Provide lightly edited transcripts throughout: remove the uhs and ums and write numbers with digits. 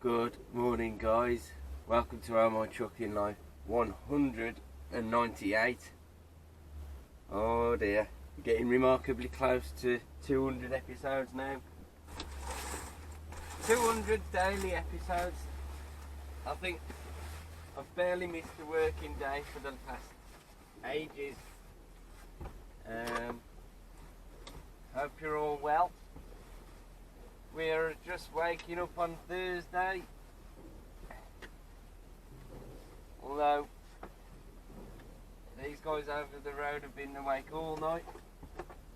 Good morning, guys. Welcome to How My Trucking Life 198. Oh dear, we're getting remarkably close to 200 episodes now. 200 daily episodes. I think I've barely missed a working day for the past ages. Hope you're all well. We're just waking up on Thursday, although these guys over the road have been awake all night.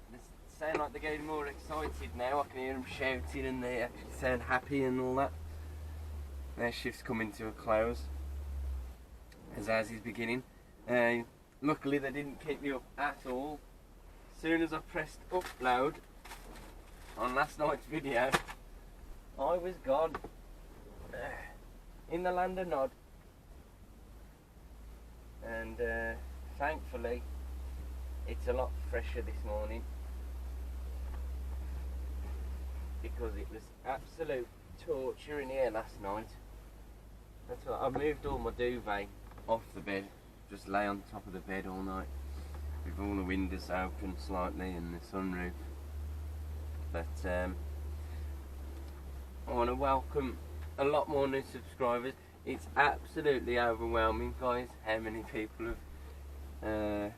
They sound like they're getting more excited now. I can hear them shouting and they actually sound happy and all that. Their shift's coming to a close as ours is beginning. Luckily they didn't keep me up at all. As soon as I pressed upload on last night's video, I was gone in the land of Nod, and thankfully it's a lot fresher this morning because it was absolute torture in here last night. That's why I moved all my duvet off the bed, just lay on top of the bed all night with all the windows open slightly and the sunroof. But I want to welcome a lot more new subscribers. It's absolutely overwhelming, guys, how many people are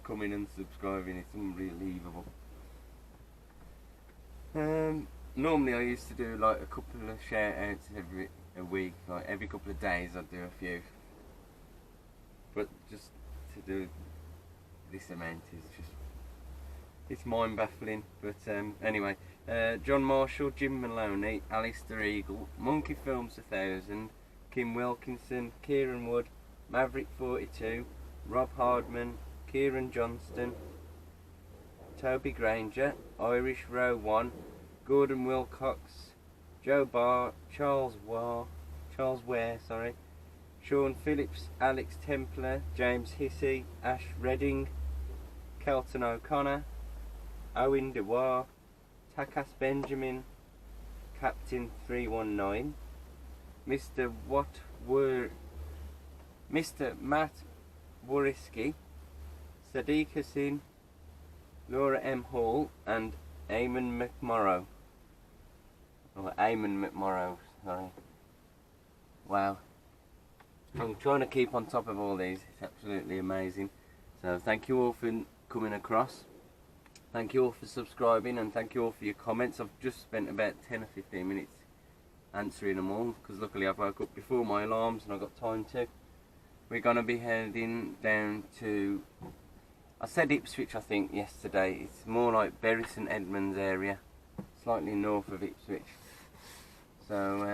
coming and subscribing. It's unbelievable. Normally I used to do like a couple of shout outs every week, like every couple of days I'd do a few, but just to do this amount is just, it's mind baffling. But anyway, John Marshall, Jim Maloney, Alistair Eagle, Monkey Films 1000, Kim Wilkinson, Kieran Wood, Maverick 42, Rob Hardman, Kieran Johnston, Toby Granger, Irish Row 1, Gordon Wilcox, Joe Barr, Charles Ware, Sean Phillips, Alex Templar, James Hissey, Ash Redding, Kelton O'Connor, Owen Dewar, Takas Benjamin, Captain 319, Mr. Matt Wariski, Sadiq Hassin, Laura M. Hall, and Eamon McMorrow. Sorry. Wow. I'm trying to keep on top of all these. It's absolutely amazing. So thank you all for coming across. Thank you all for subscribing, and thank you all for your comments. I've just spent about 10 or 15 minutes answering them all because luckily I woke up before my alarms and I got time to. We're going to be heading down to, I said Ipswich I think yesterday, it's more like Bury St Edmunds area, slightly north of Ipswich. So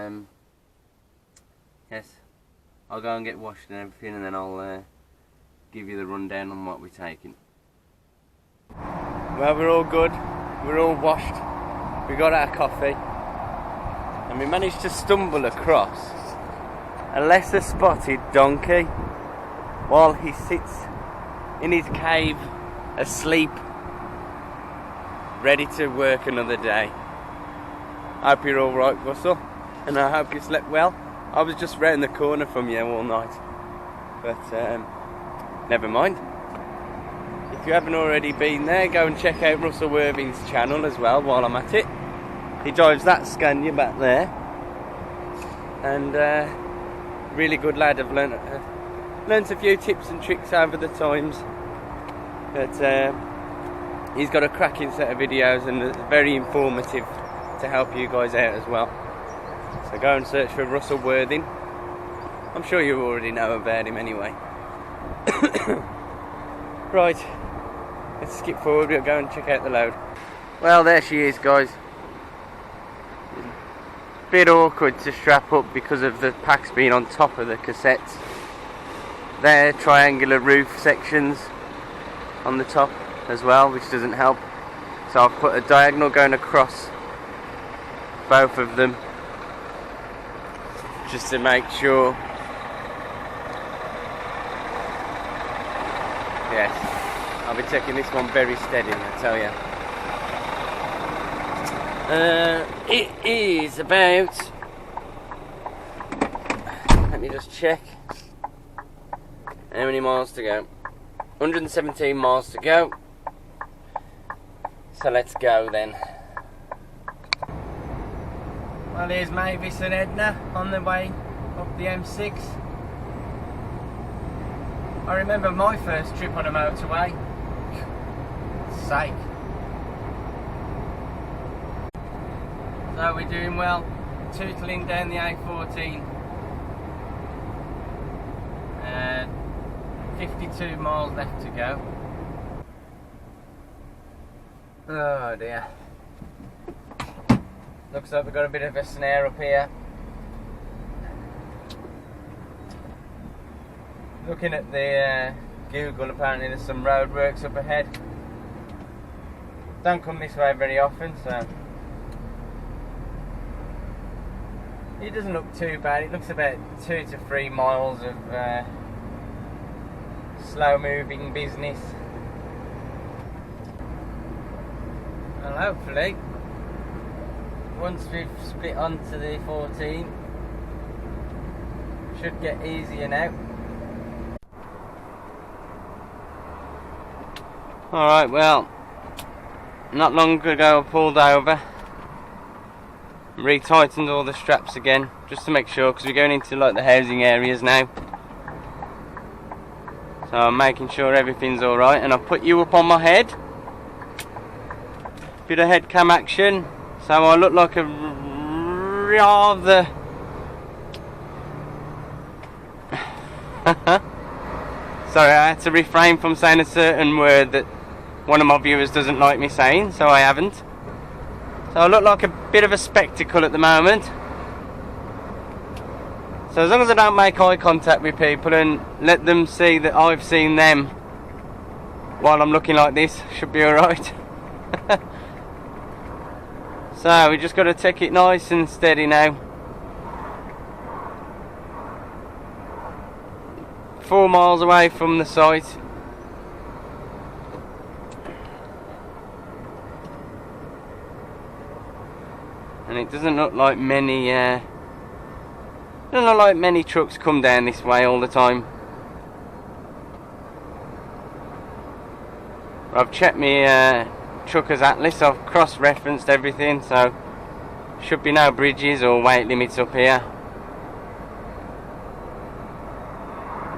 yes, I'll go and get washed and everything, and then I'll give you the rundown on what we're taking. Well, we're all good, we're all washed, we got our coffee, and we managed to stumble across a lesser spotted donkey while he sits in his cave asleep, ready to work another day. I hope you're alright, Russell, and I hope you slept well. I was just round the corner from you all night, but never mind. If you haven't already been there, go and check out Russell Worthing's channel as well while I'm at it. He drives that Scania back there, and really good lad. I've learnt a few tips and tricks over the times, but he's got a cracking set of videos and it's very informative to help you guys out as well. So go and search for Russell Worthing. I'm sure you already know about him anyway. Right, let's skip forward, we'll go and check out the load. Well, there she is, guys. Bit awkward to strap up because of the packs being on top of the cassettes. They're triangular roof sections on the top as well, which doesn't help. So I've put a diagonal going across both of them just to make sure. Yes, I'll be taking this one very steady, I tell you. It is about, let me just check how many miles to go. 117 miles to go. So let's go then. Well, here's Mavis and Edna on their way up the M6. I remember my first trip on a motorway. Sake. So we're doing well, tootling down the A14. 52 miles left to go. Oh dear. Looks like we've got a bit of a snare up here. Looking at the Google, apparently there's some roadworks up ahead. Don't come this way very often, so it doesn't look too bad. It looks about 2 to 3 miles of slow moving business. And hopefully once we've split onto the 14, should get easier now. Alright, well, not long ago I pulled over, retightened all the straps again just to make sure, because we're going into like the housing areas now. So I'm making sure everything's alright, and I've put you up on my head. Bit of head cam action, so I look like a rather sorry, I had to refrain from saying a certain word that one of my viewers doesn't like me saying, so I haven't. So I look like a bit of a spectacle at the moment. So as long as I don't make eye contact with people and let them see that I've seen them while I'm looking like this, should be alright. So we just got to take it nice and steady now. 4 miles away from the site. And it doesn't look like many trucks come down this way all the time. I've checked my trucker's atlas, I've cross-referenced everything, so should be no bridges or weight limits up here.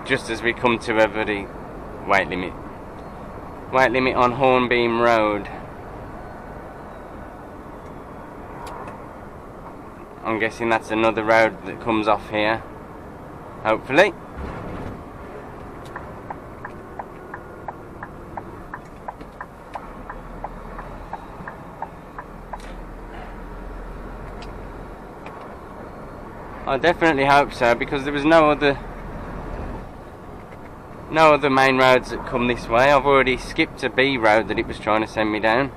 Just as we come to a bloody weight limit on Hornbeam Road. I'm guessing that's another road that comes off here, hopefully. I definitely hope so, because there was no other main roads that come this way. I've already skipped a B road that it was trying to send me down.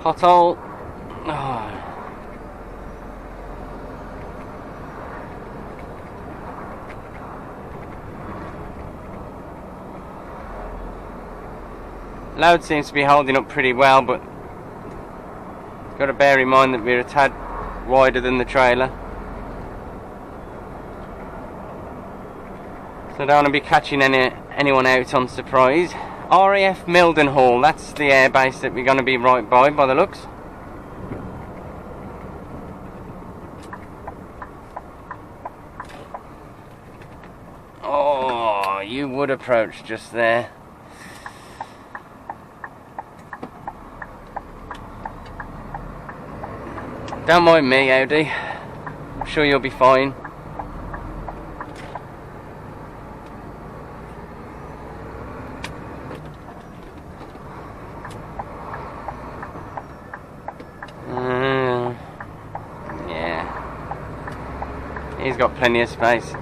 Pothole. Oh. Load seems to be holding up pretty well, but got to bear in mind that we're a tad wider than the trailer. So I don't want to be catching anyone out on surprise. RAF Mildenhall, that's the airbase that we're going to be right by the looks. Oh, you would approach just there. Don't mind me, Audi. I'm sure you'll be fine. Yeah. He's got plenty of space.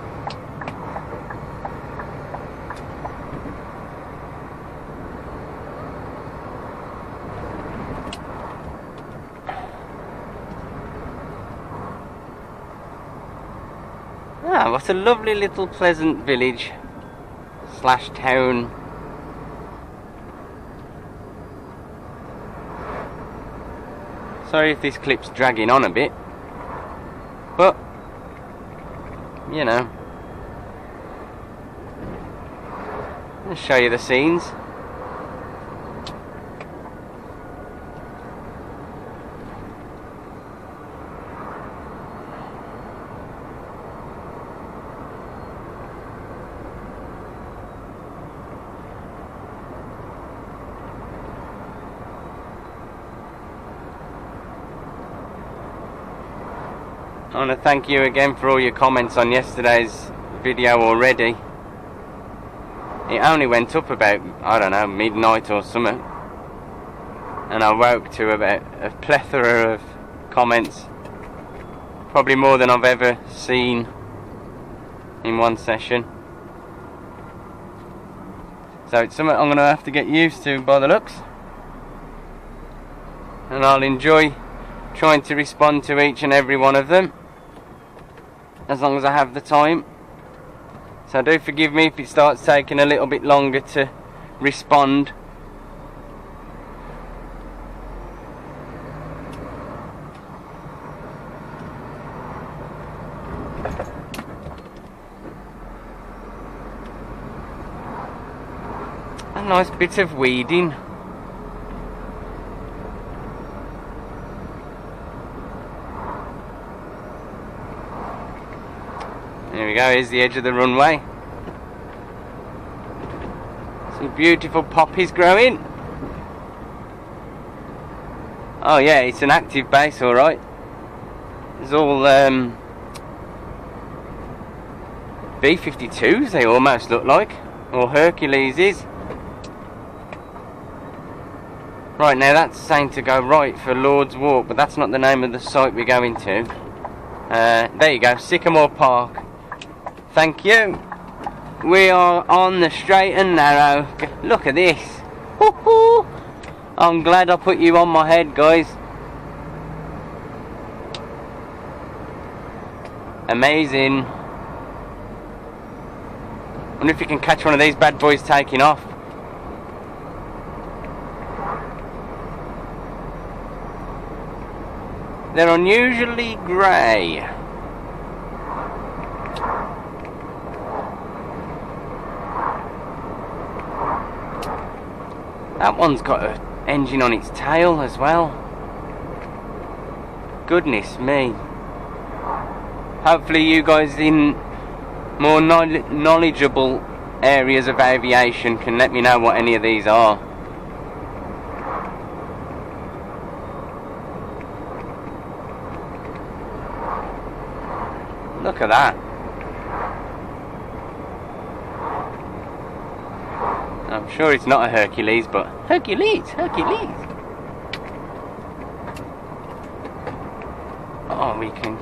Ah, what a lovely little pleasant village slash town. Sorry if this clip's dragging on a bit, but you know, I'll show you the scenes. I want to thank you again for all your comments on yesterday's video already. It only went up about, I don't know, midnight or something, and I woke to about a plethora of comments, probably more than I've ever seen in one session. So it's something I'm going to have to get used to by the looks, and I'll enjoy trying to respond to each and every one of them as long as I have the time. So do forgive me if it starts taking a little bit longer to respond. A nice bit of weeding. There we go, here's the edge of the runway. Some beautiful poppies growing. Oh yeah, it's an active base, alright. There's all B-52s, they almost look like, or Herculeses. Right, now that's saying to go right for Lord's Walk, but that's not the name of the site we're going to. There you go, Sycamore Park. Thank you. We are on the straight and narrow. Look at this. Woo-hoo. I'm glad I put you on my head, guys. Amazing. Wonder if you can catch one of these bad boys taking off. They're unusually grey. That one's got an engine on its tail as well. Goodness me. Hopefully you guys in more knowledgeable areas of aviation can let me know what any of these are. Look at that. I'm sure it's not a Hercules, but Hercules. Oh, we can.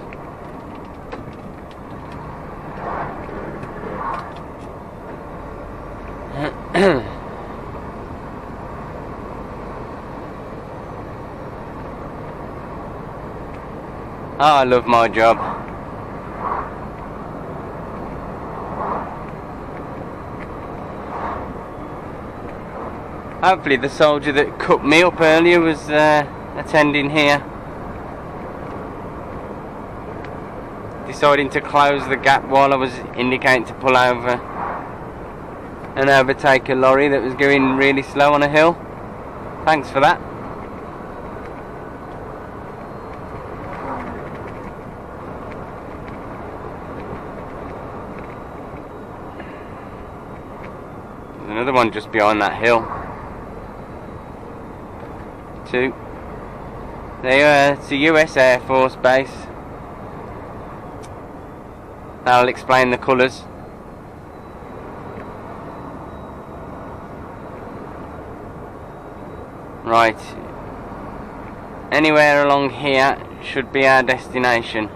Oh, I love my job. Hopefully the soldier that cut me up earlier was attending here. Deciding to close the gap while I was indicating to pull over and overtake a lorry that was going really slow on a hill. Thanks for that. There's another one just behind that hill. It's a US Air Force base. That'll explain the colours. Right. Anywhere along here should be our destination.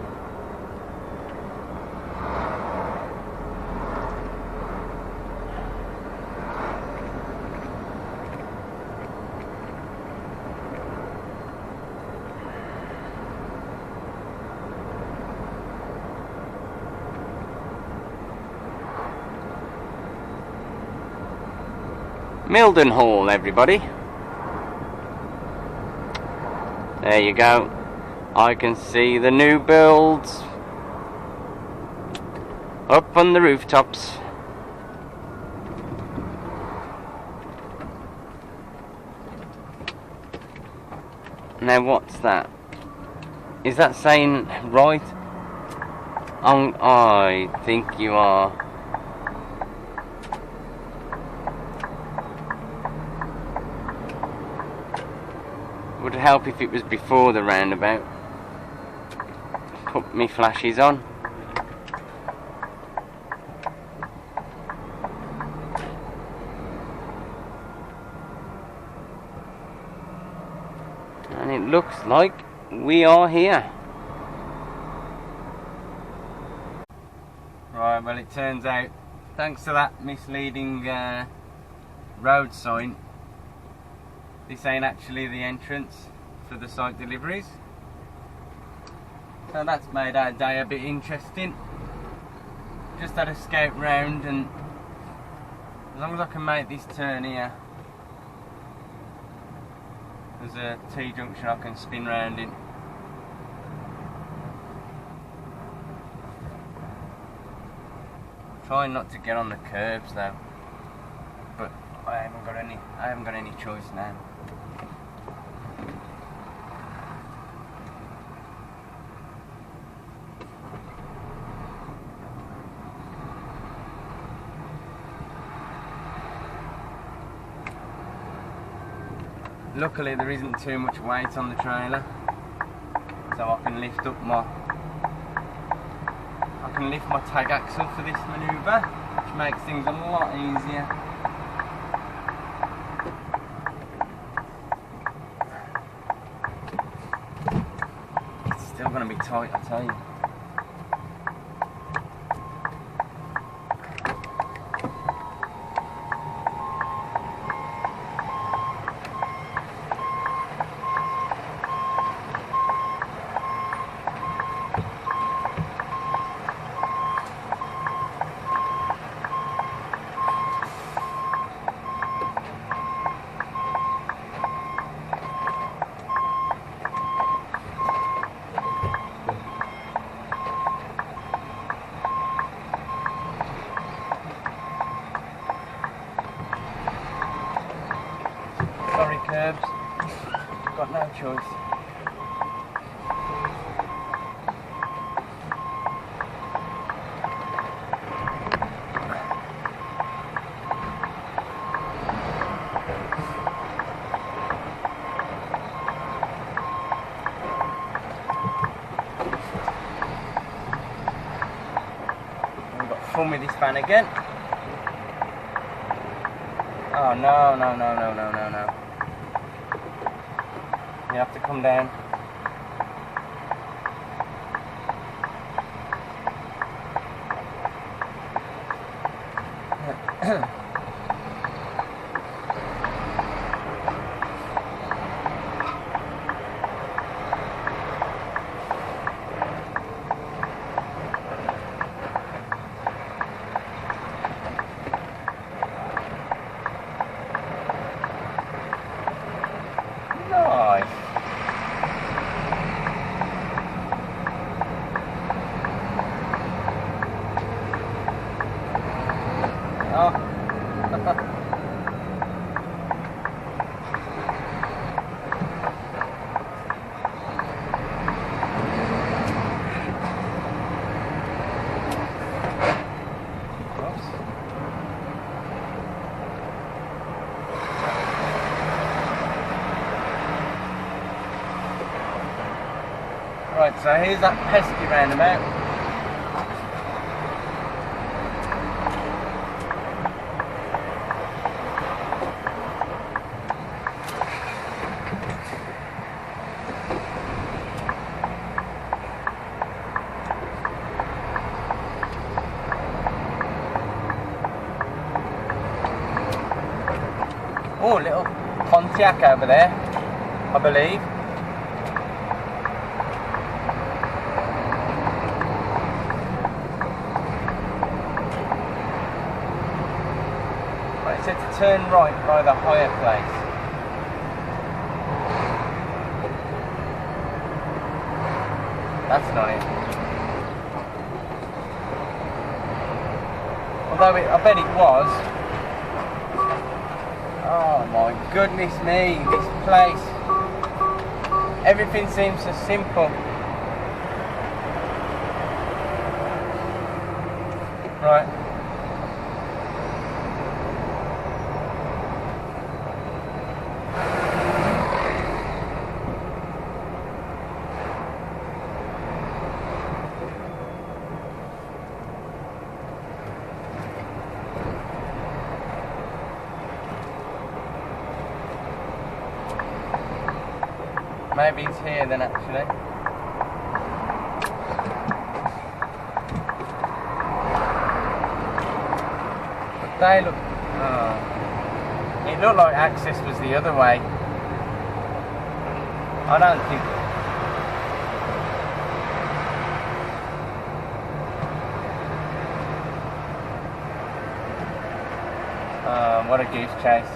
Mildenhall, everybody. There you go. I can see the new builds up on the rooftops. Now what's that? Is that saying right? I think you are. Would help if it was before the roundabout. Put me flashes on. And it looks like we are here. Right, well it turns out, thanks to that misleading road sign, this ain't actually the entrance for the site deliveries. So that's made our day a bit interesting. Just had a scout round, and as long as I can make this turn here, there's a T-junction I can spin round in. Trying not to get on the curbs though, but I haven't got any choice now. Luckily there isn't too much weight on the trailer, so I can lift my tag axle for this manoeuvre, which makes things a lot easier. It's still going to be tight, I tell you. Sorry curbs, got no choice. We've got fun with this van again. Oh no, no, no, no, no, no, no. You have to come down. Nice. Oh. Right, so here's that pesky roundabout. Oh, little Pontiac over there, I believe. Set to turn right by the higher place. That's not it. Although I bet it was. Oh my goodness me, this place. Everything seems so simple. Right. Maybe it's here then actually. But they look... Oh. It looked like access was the other way. I don't think... What a goose chase.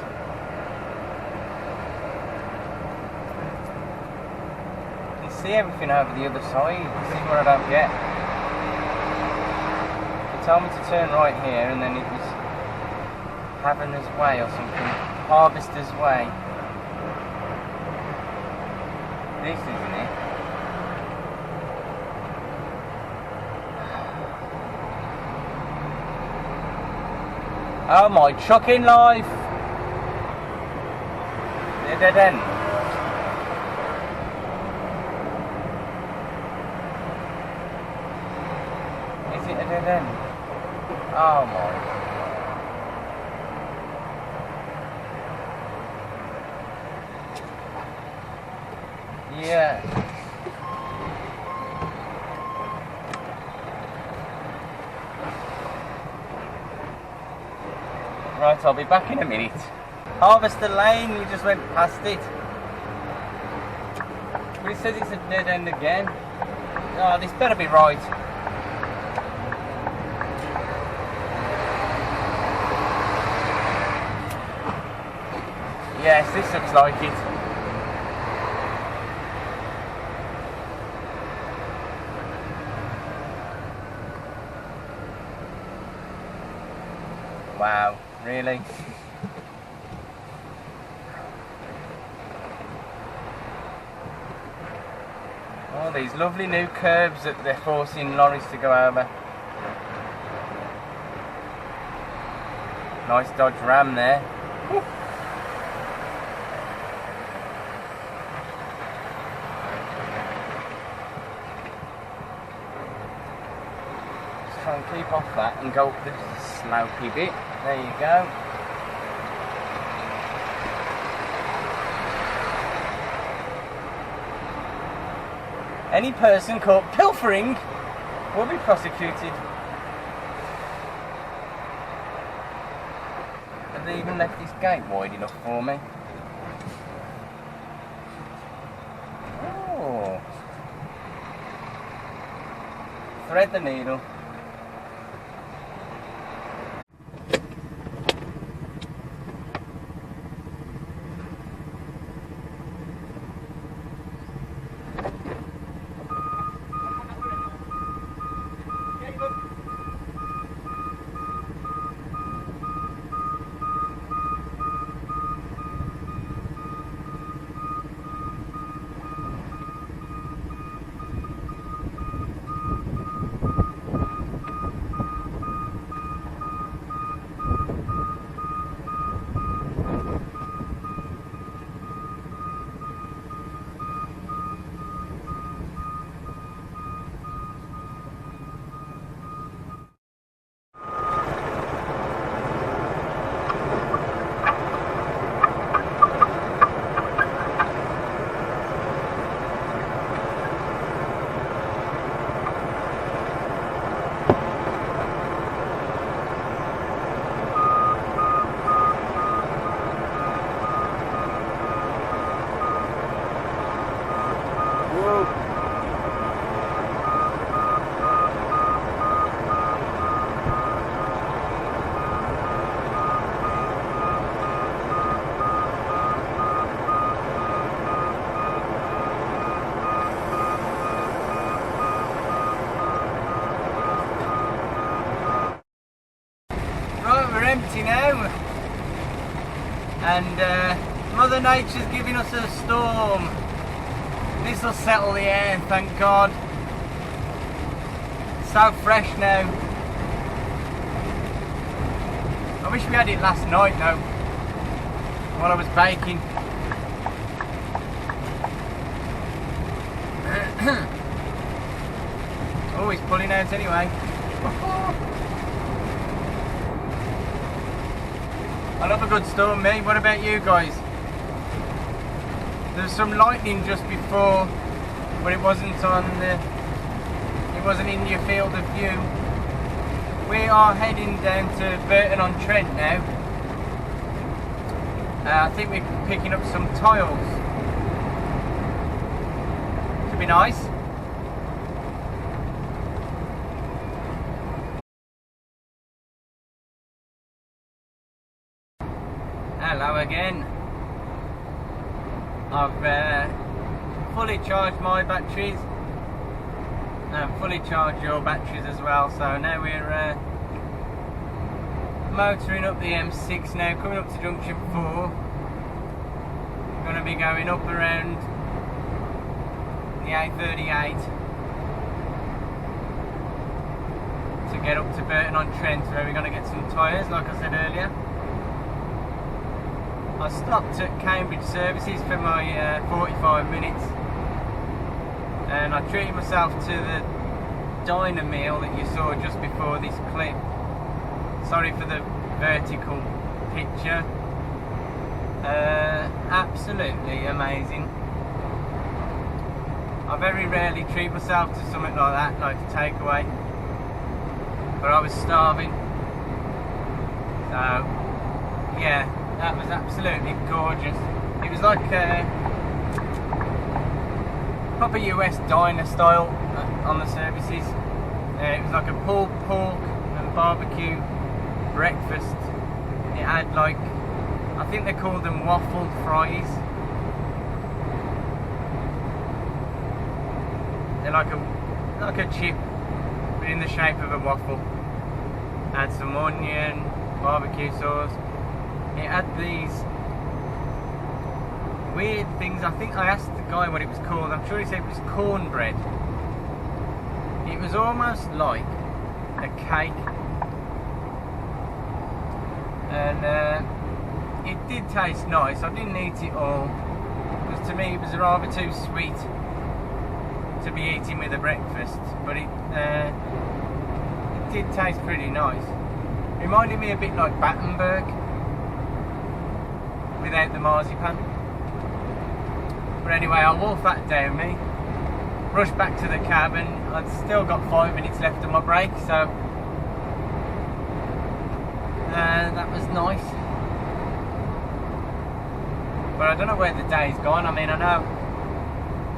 See everything over the other side. This is what I don't get. They told me to turn right here and then it was Havener's Way or something. Harvester's Way. This isn't it. Oh my trucking life! The dead end. Then, oh my God. Yeah. Right, I'll be back in a minute. Harvester Lane, you just went past it. But it says it's a dead end again. Oh, this better be right. Yes, this looks like it. Wow, really? All these lovely new curbs that they're forcing lorries to go over. Nice Dodge Ram there. Woo. Try and keep off that and go up the slopey bit. There you go. Any person caught pilfering will be prosecuted. Have they even left this gate wide enough for me? Oh. Thread the needle. And Mother Nature's giving us a storm. This will settle the air, thank God. It's so fresh now. I wish we had it last night though, while I was baking. Oh, he's pulling out anyway. I love a good storm, mate. What about you guys? There was some lightning just before, but it wasn't in your field of view. We are heading down to Burton-on-Trent now. I think we're picking up some tiles. Should be nice. Hello again. I've fully charged my batteries and fully charged your batteries as well, so now we're motoring up the M6 now, coming up to junction 4. We're going to be going up around the A38 to get up to Burton-on-Trent, where we're going to get some tyres, like I said earlier. I stopped at Cambridge Services for my 45 minutes, and I treated myself to the diner meal that you saw just before this clip. Sorry for the vertical picture. Absolutely amazing. I very rarely treat myself to something like that, like a takeaway, but I was starving, so yeah. That was absolutely gorgeous. It was like a proper US diner style on the services. It was like a pulled pork and barbecue breakfast. It had like, I think they called them waffle fries. They're like a chip, but in the shape of a waffle. Had some onion, barbecue sauce. It had these weird things. I think I asked the guy what it was called. I'm sure he said it was cornbread. It was almost like a cake, and it did taste nice. I didn't eat it all, because to me it was rather too sweet to be eating with a breakfast, but it did taste pretty nice. Reminded me a bit like Battenberg, without the marzipan. But anyway, I wolfed that down me, rushed back to the cab, and I'd still got 5 minutes left on my break, so that was nice. But I don't know where the day's gone. I mean, I know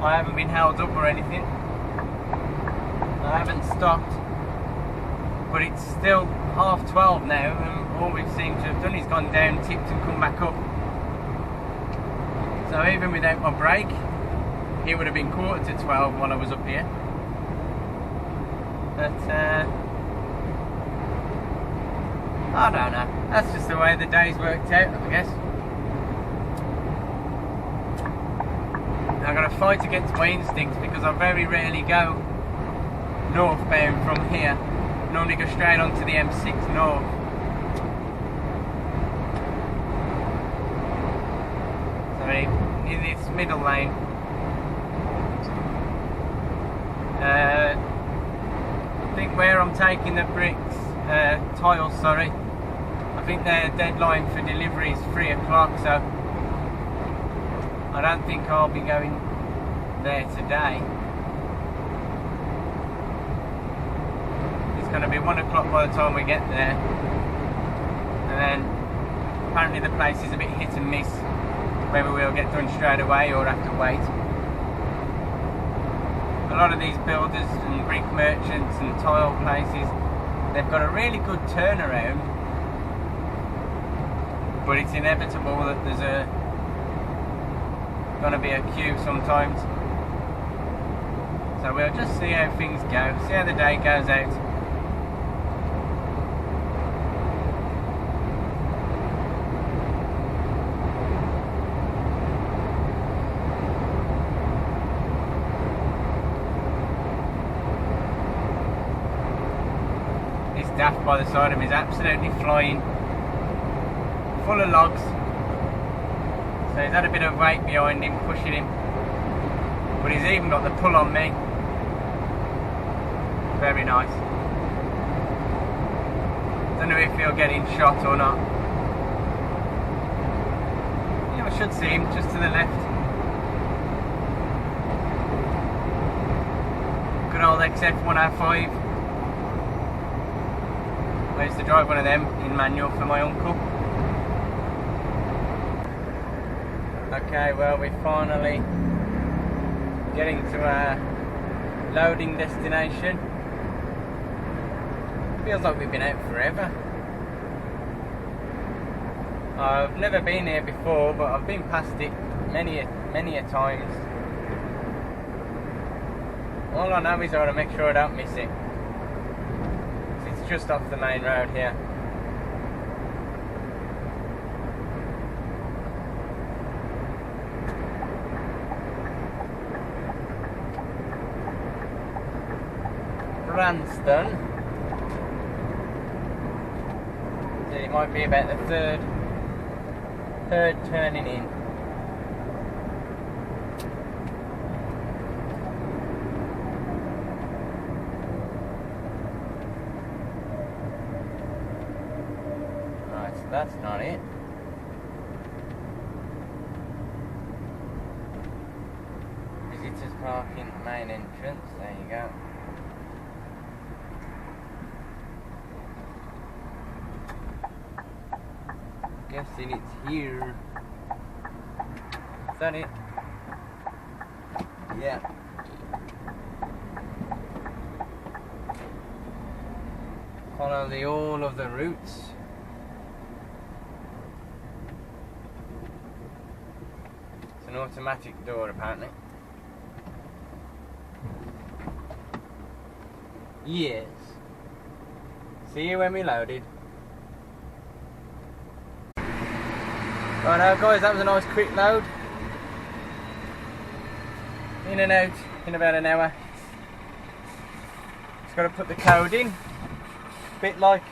I haven't been held up or anything. I haven't stopped, but it's still 12:30 now, and all we've seemed to have done is gone down, tipped and come back up. So even without my break, it would have been 11:45 while I was up here. But I don't know. That's just the way the day's worked out, I guess. I've got to fight against my instincts, because I very rarely go northbound from here. Normally go straight onto the M6 north. So in this middle lane, I think where I'm taking the bricks, tiles, sorry, I think their deadline for delivery is 3 o'clock, so I don't think I'll be going there today. It's going to be 1 o'clock by the time we get there, and then apparently the place is a bit hit and miss, whether we'll get done straight away or have to wait. A lot of these builders and brick merchants and tile places, they've got a really good turnaround, but it's inevitable that there's going to be a queue sometimes. So we'll just see how things go, see how the day goes out. aft by the side of him is absolutely flying, full of logs. So he's had a bit of weight behind him, pushing him, but he's even got the pull on me. Very nice. Don't know if he'll get in shot or not. Yeah, I should see him just to the left. Good old XF105. I used to drive one of them in manual for my uncle. Okay, well, we're finally getting to our loading destination. Feels like we've been out forever. I've never been here before, but I've been past it many a times. All I know is I want to make sure I don't miss it. It's just off the main road here. Branston. So it might be about the third turning in. Right, so that's not it. Visitors parking, main entrance, there you go. Guessing it's here. Is that it? Yeah. Follow all of the routes. It's an automatic door apparently. Yes. See you when we loaded. Right now guys, that was a nice quick load. In and out in about an hour. Just got to put the code in. Bit like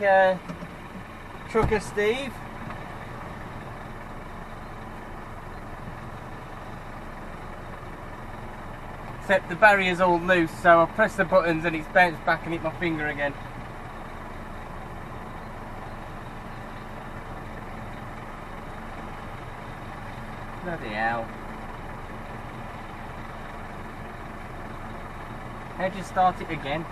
Trucker Steve. Except the barrier's all loose, so I press the buttons and it's bounced back and hit my finger again. Bloody hell. How'd you start it again?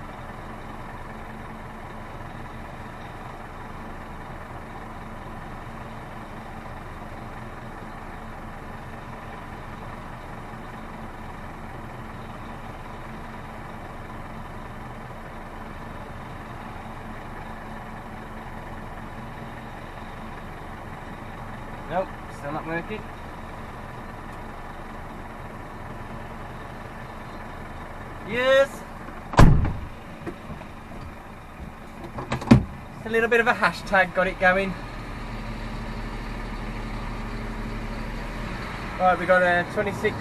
Nope, still not working. Yes! Just a little bit of a hashtag got it going. Right, we got 26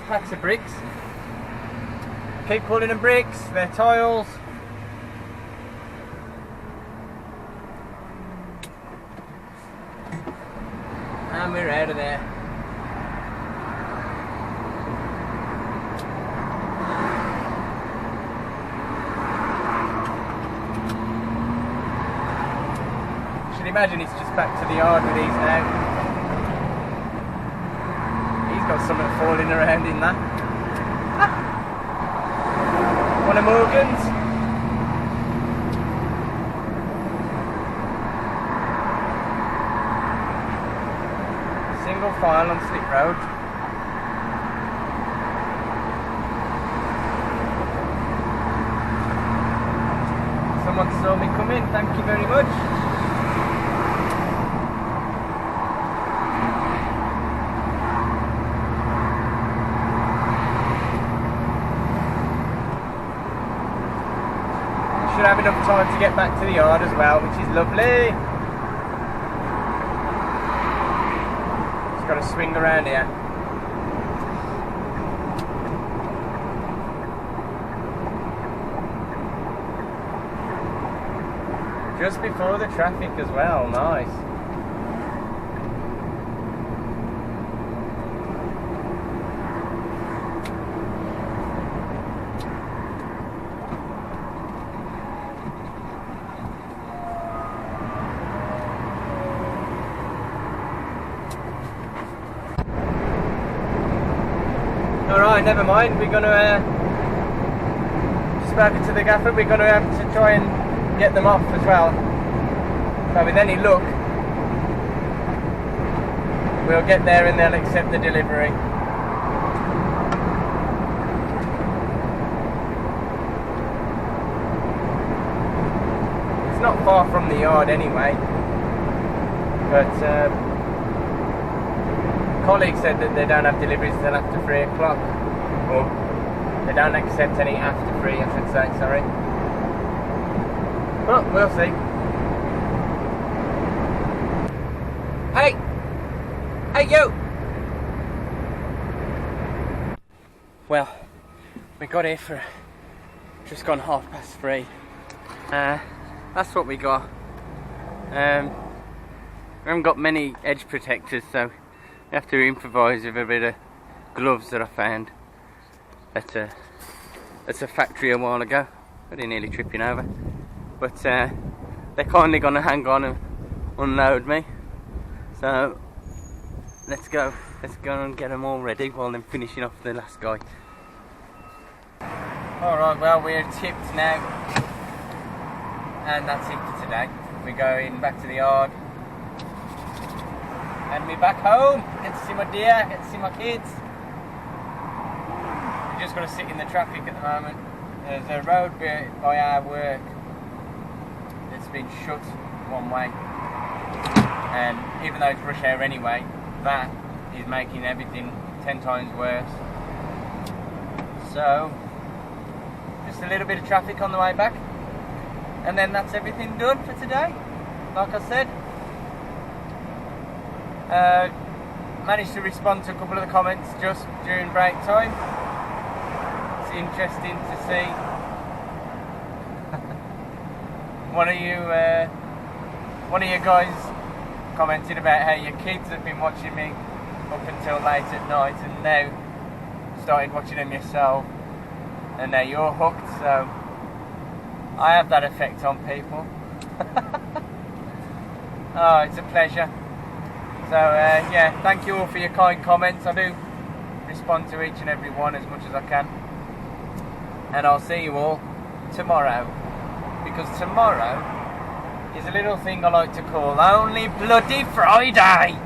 packs of bricks. Keep calling them bricks, they're tiles. And we're out of there. Imagine it's just back to the yard with these now. He's got something falling around in that. Ah. One of Morgan's. Single file on Slip Road. Someone saw me come in, thank you very much. Should have enough time to get back to the yard as well, which is lovely. Just got to swing around here. Just before the traffic as well, nice. Alright, never mind, we're gonna spoken to the gaffer, we're gonna have to try and get them off as well. So with any luck, we'll get there and they'll accept the delivery. It's not far from the yard anyway, but colleague said that they don't have deliveries until after 3 o'clock. Or they don't accept any after 3, I should say, sorry. But we'll see. Hey! Hey, you! Well, we got here for just gone 3:30. That's what we got. We haven't got many edge protectors, so we have to improvise with a bit of gloves that I found at a factory a while ago. Pretty nearly tripping over. But they're kindly going to hang on and unload me. So let's go and get them all ready while I'm finishing off the last guy. Alright, well, we're tipped now. And that's it for today. We're going back to the yard. And we're back home. Get to see my deer, get to see my kids. We're just going to sit in the traffic at the moment. There's a road by our work that's been shut one way. And even though it's rush hour anyway, that is making everything 10 times worse. So, just a little bit of traffic on the way back. And then that's everything done for today. Like I said. Managed to respond to a couple of the comments just during break time. It's interesting to see. One of you guys commented about how your kids have been watching me up until late at night and now started watching them yourself, and now you're hooked, so I have that effect on people. Oh, it's a pleasure. So yeah, thank you all for your kind comments. I do respond to each and every one as much as I can. And I'll see you all tomorrow. Because tomorrow is a little thing I like to call Only Bloody Friday.